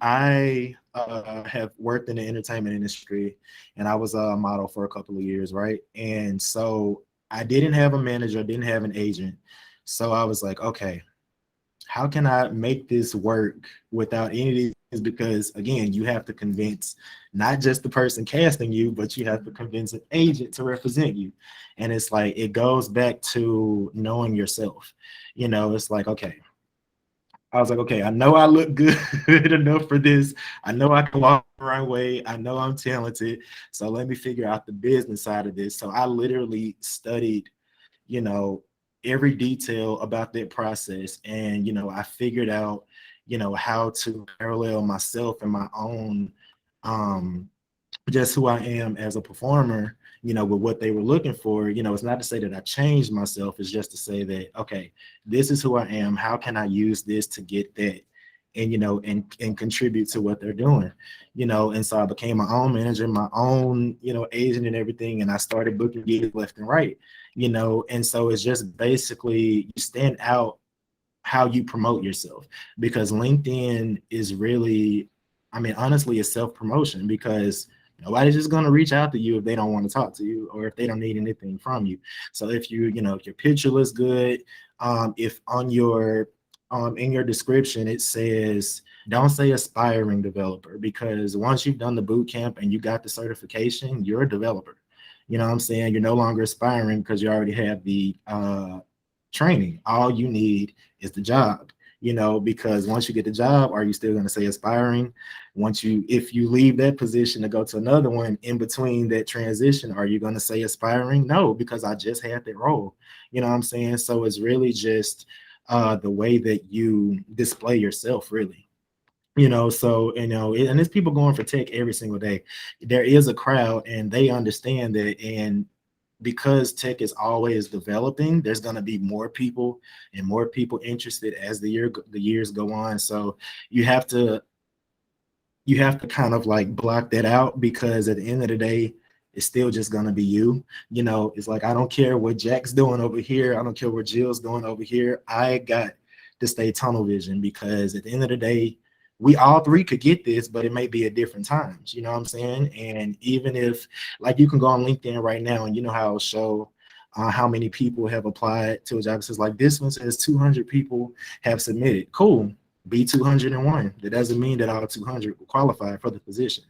I have worked in the entertainment industry, and I was a model for a couple of years, right? And so I didn't have a manager, I didn't have an agent. So I was like, okay, how can I make this work without any of these? Because again, you have to convince not just the person casting you, but you have to convince an agent to represent you. And it's like, it goes back to knowing yourself. It's like, okay, I was like, okay, I know I look good enough for this. I know I can walk the right way. I know I'm talented. So let me figure out the business side of this. So I literally studied, you know, every detail about that process. And, I figured out, how to parallel myself and my own, just who I am as a performer, with what they were looking for. It's not to say that I changed myself. It's just to say that, okay, this is who I am. How can I use this to get that? And, and contribute to what they're doing, and so I became my own manager, my own, agent and everything. And I started booking gigs left and right, and so it's just basically you stand out how you promote yourself, because LinkedIn is really, I mean, honestly, it's self-promotion, because nobody's just going to reach out to you if they don't want to talk to you or if they don't need anything from you. So if if your picture looks good, if on your in your description it says, don't say aspiring developer, because once you've done the boot camp and you got the certification, you're a developer. You know what I'm saying? You're no longer aspiring because you already have the training. All you need is the job, because once you get the job, are you still going to say aspiring? If you leave that position to go to another one in between that transition, are you going to say aspiring? No, because I just had that role. You know what I'm saying? So it's really just the way that you display yourself, really. So and there's people going for tech every single day. There is a crowd, and they understand that. And because tech is always developing, there's going to be more people and more people interested as the years go on. So you have to kind of like block that out, because at the end of the day, it's still just going to be you. It's like, I don't care what Jack's doing over here. I don't care what Jill's doing over here. I got to stay tunnel vision, because at the end of the day, we all three could get this, but it may be at different times. You know what I'm saying? And even if, like, you can go on LinkedIn right now, and how it'll show how many people have applied to a job. It says like, this one says 200 people have submitted. Cool. Be 201. That doesn't mean that all 200 will qualify for the position.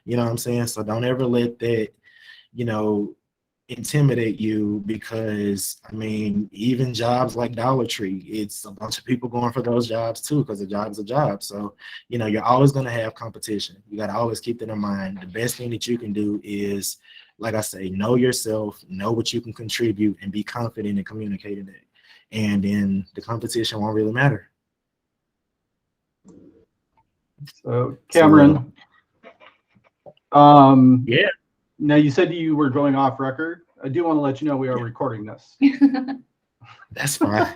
You know what I'm saying? So don't ever let that, intimidate you, because even jobs like Dollar Tree, it's a bunch of people going for those jobs too, because the job's a job. So, you're always going to have competition. You got to always keep that in mind. The best thing that you can do is, like I say, know yourself, know what you can contribute, and be confident in communicating it. And then the competition won't really matter. So Cameron, yeah. Now you said you were going off record. I do want to let you know we are recording this. That's fine.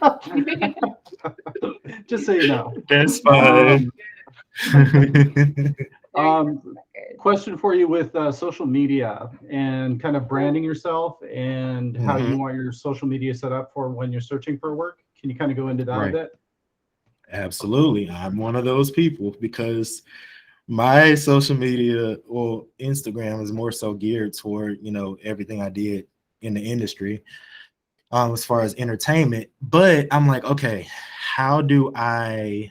Just so you know. That's fine. Question for you with social media and kind of branding yourself and how you want your social media set up for when you're searching for work. Can you kind of go into that a bit? Absolutely. I'm one of those people, because my social media, well, Instagram, is more so geared toward, everything I did in the industry as far as entertainment. But I'm like, okay, how do I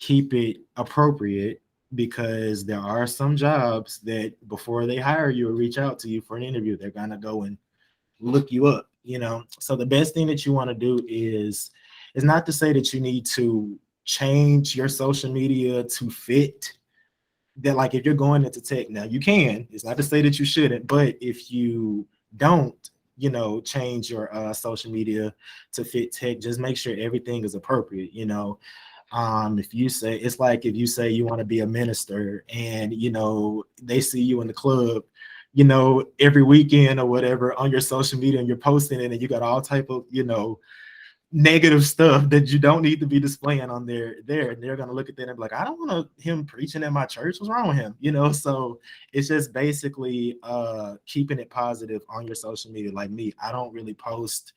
keep it appropriate? Because there are some jobs that before they hire you or reach out to you for an interview, they're going to go and look you up, So the best thing that you want to do is not to say that you need to change your social media to fit that. Like, if you're going into tech now, you can. It's not to say that you shouldn't, but if you don't, change your social media to fit tech, just make sure everything is appropriate. If you say, it's like if you say you want to be a minister, and they see you in the club, every weekend or whatever on your social media, and you're posting it, and you got all type of negative stuff that you don't need to be displaying on there, and they're gonna look at that and be like, I don't want him preaching in my church. What's wrong with him? So it's just basically keeping it positive on your social media. Like me, I don't really post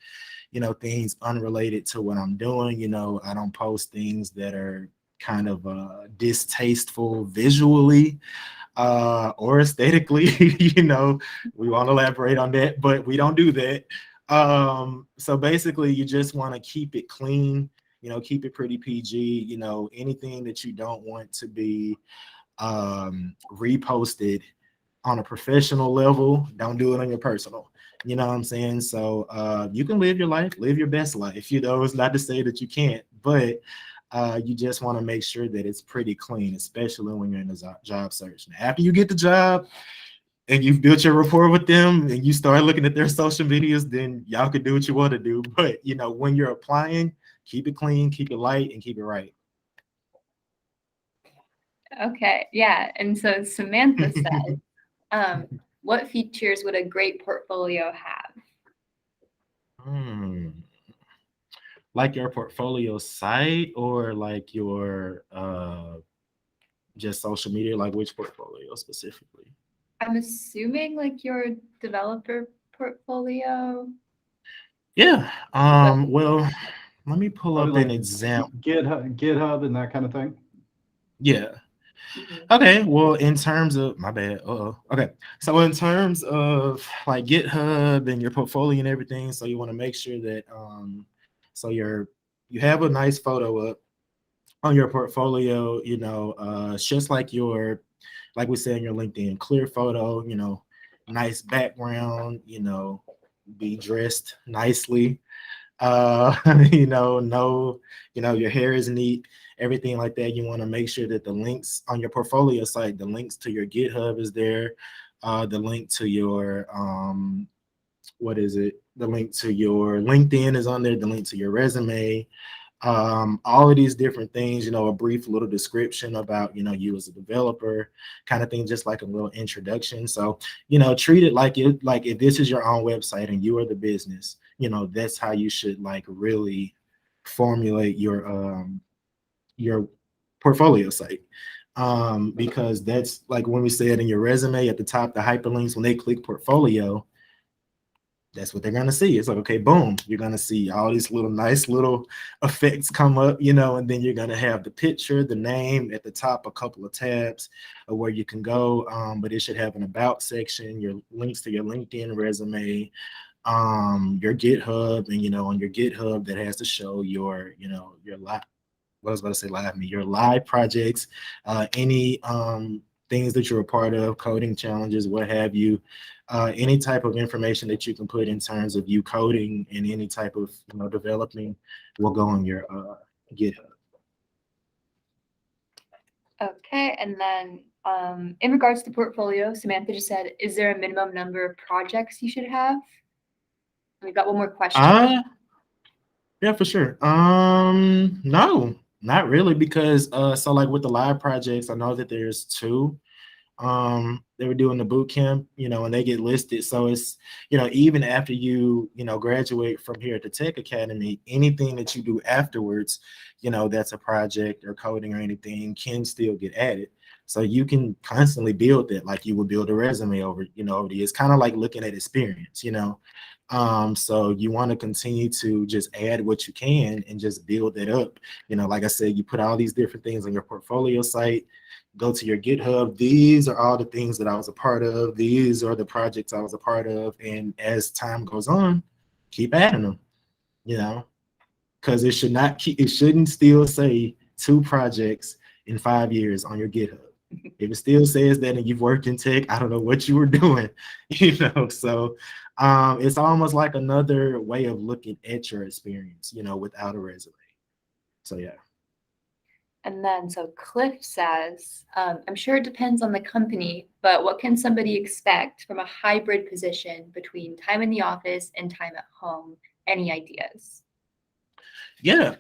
things unrelated to what I'm doing. I don't post things that are kind of distasteful visually or aesthetically. We won't elaborate on that, but we don't do that. So basically, you just want to keep it clean, keep it pretty PG. Anything that you don't want to be reposted on a professional level, don't do it on your personal. You know what I'm saying? So you can live your life, live your best life. It's not to say that you can't, but you just want to make sure that it's pretty clean, especially when you're in a job search. Now, after you get the job and you've built your rapport with them and you start looking at their social medias, then y'all can do what you want to do. But, when you're applying, keep it clean, keep it light, and keep it right. Okay, yeah. And so Samantha said, what features would a great portfolio have? Like your portfolio site, or like your just social media? Like which portfolio specifically? I'm assuming like your developer portfolio. Yeah. Well, let me pull Probably up like an example. GitHub and that kind of thing. Yeah. Okay. Well, in terms of my bad. Okay. So in terms of like GitHub and your portfolio and everything, so you want to make sure that so you have a nice photo up on your portfolio. It's just like we said in your LinkedIn, clear photo. Nice background. Be dressed nicely. Your hair is neat, everything like that. You want to make sure that the links on your portfolio site, the links to your GitHub is there, the link to your the link to your LinkedIn is on there, the link to your resume, all of these different things, a brief little description about, you as a developer kind of thing, just like a little introduction. So, treat it like if this is your own website and you are the business, that's how you should like really formulate your portfolio site. Because that's like when we said in your resume at the top, the hyperlinks, when they click portfolio, that's what they're going to see. It's like, okay, boom, you're going to see all these little nice little effects come up, and then you're going to have the picture, the name at the top, a couple of tabs of where you can go. But it should have an about section, your links to your LinkedIn resume, your GitHub, and, on your GitHub that has to show your live, what I was about to say live, your live projects, any things that you're a part of, coding challenges, what have you, any type of information that you can put in terms of you coding and any type of developing will go on your GitHub. Okay, and then in regards to portfolio, Samantha just said, is there a minimum number of projects you should have? We've got one more question. Yeah, for sure. No, not really, because so like with the live projects, I know that there's 2. They were doing the boot camp, and they get listed. So it's, even after you graduate from here at the Tech Academy, anything that you do afterwards, that's a project or coding or anything can still get added. So you can constantly build that, like you would build a resume over the years. Kind of like looking at experience, so you want to continue to just add what you can and just build that up. Like I said, you put all these different things on your portfolio site, go to your GitHub. These are all the things that I was a part of. These are the projects I was a part of. And as time goes on, keep adding them, because it shouldn't still say 2 projects in 5 years on your GitHub. If it still says that and you've worked in tech, I don't know what you were doing, so it's almost like another way of looking at your experience, without a resume. So yeah. And then, so Cliff says, I'm sure it depends on the company, but what can somebody expect from a hybrid position between time in the office and time at home? Any ideas? Yeah.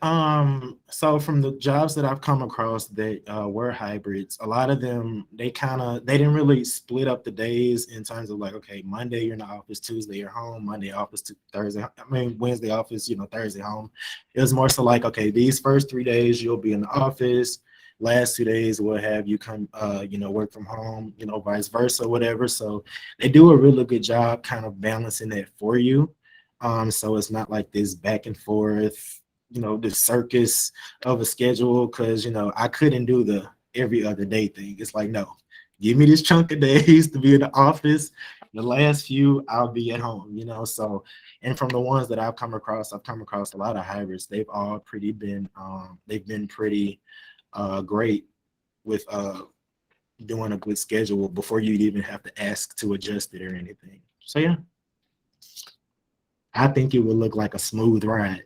So from the jobs that I've come across that were hybrids, a lot of them, they didn't really split up the days in terms of like, okay, Monday you're in the office, Tuesday you're home, Monday office to Thursday, Wednesday office, Thursday home. It was more so like, okay, these first 3 days you'll be in the office, last 2 days we'll have you come work from home, vice versa, whatever. So they do a really good job kind of balancing that for you. So it's not like this back and forth, the circus of a schedule, because I couldn't do the every other day thing. It's like, no, give me this chunk of days to be in the office. The last few I'll be at home, so. And from the ones that I've come across a lot of hybrids. They've all been pretty great with doing a good schedule before you'd even have to ask to adjust it or anything. So yeah, I think it would look like a smooth ride.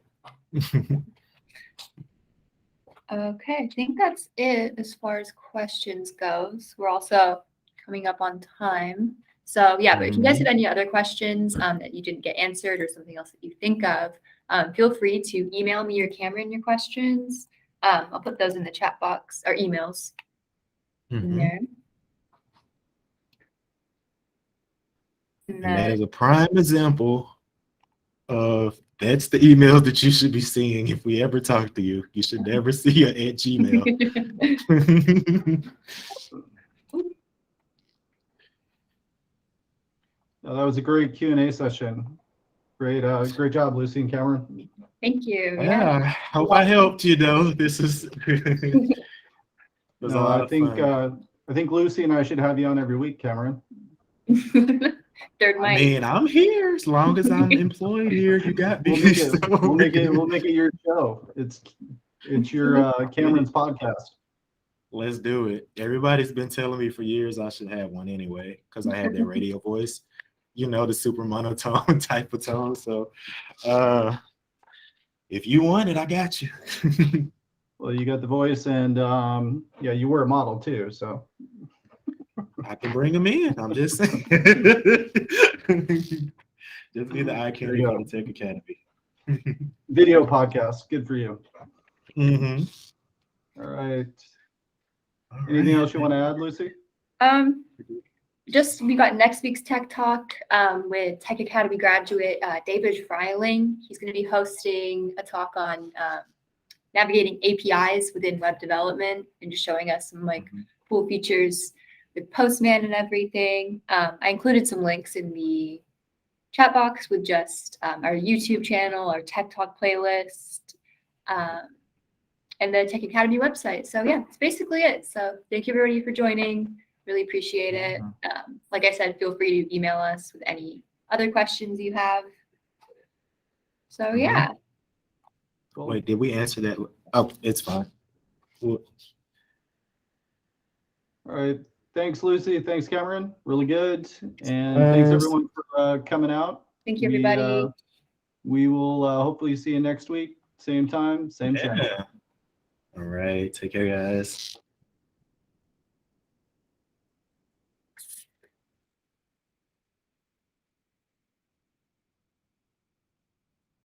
Okay, I think that's it as far as questions goes. We're also coming up on time. So yeah, but if you guys had any other questions that you didn't get answered or something else that you think of, feel free to email me or Cameron your questions. I'll put those in the chat box or emails in there. And that is a prime example of that's the emails that you should be seeing if we ever talk to you. You should never see it at Gmail. That was a great Q&A session. Great job, Lucy and Cameron. Thank you. Yeah, I hope I helped. This is was a lot of fun. I think Lucy and I should have you on every week, Cameron. Third mic. I mean, I'm here as long as I'm employed here. You got me. We'll make it your show. It's your Cameron's podcast. Let's do it. Everybody's been telling me for years I should have one anyway, because I have that radio voice, the super monotone type of tone. So if you want it, I got you. Well, you got the voice, and you were a model too, so I can bring them in. I'm just saying. Just be the eye candy for the Tech Academy. Video podcast, good for you. Mm-hmm. All right. Anything else you want to add, Lucy? Just we got next week's Tech Talk with Tech Academy graduate David Freiling. He's going to be hosting a talk on navigating APIs within web development and just showing us some like cool features with Postman and everything. I included some links in the chat box with just our YouTube channel, our Tech Talk playlist, and the Tech Academy website. So yeah, that's basically it. So thank you everybody for joining. Really appreciate it. Like I said, feel free to email us with any other questions you have. So yeah. Cool. Wait, did we answer that? Oh, it's fine. Cool. All right. Thanks, Lucy. Thanks, Cameron. Really good. And thanks everyone for coming out. Thank you, everybody. We will hopefully see you next week. Same time, same channel. All right. Take care, guys.